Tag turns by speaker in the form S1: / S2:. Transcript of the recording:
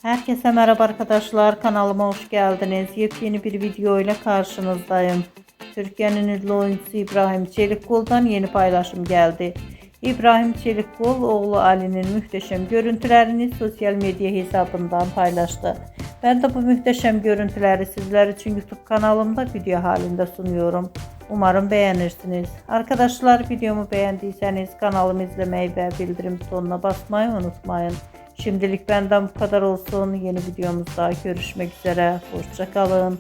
S1: Herkese merhaba arkadaşlar, kanalıma hoş geldiniz. Yepyeni bir video ile karşınızdayım. Türkiye'nin ünlü oyuncusu İbrahim Çelikkol'dan yeni paylaşım geldi. İbrahim Çelikkol oğlu Ali'nin muhteşem görüntülerini sosyal medya hesabından paylaştı. Ben de bu muhteşem görüntüleri sizler için YouTube kanalımda video halinde sunuyorum. Umarım beğenirsiniz. Arkadaşlar, videomu beğendiyseniz kanalımı izlemeyi ve bildirim butonuna basmayı unutmayın. Şimdilik benden bu kadar olsun. Yeni videomuzda görüşmek üzere. Hoşça kalın.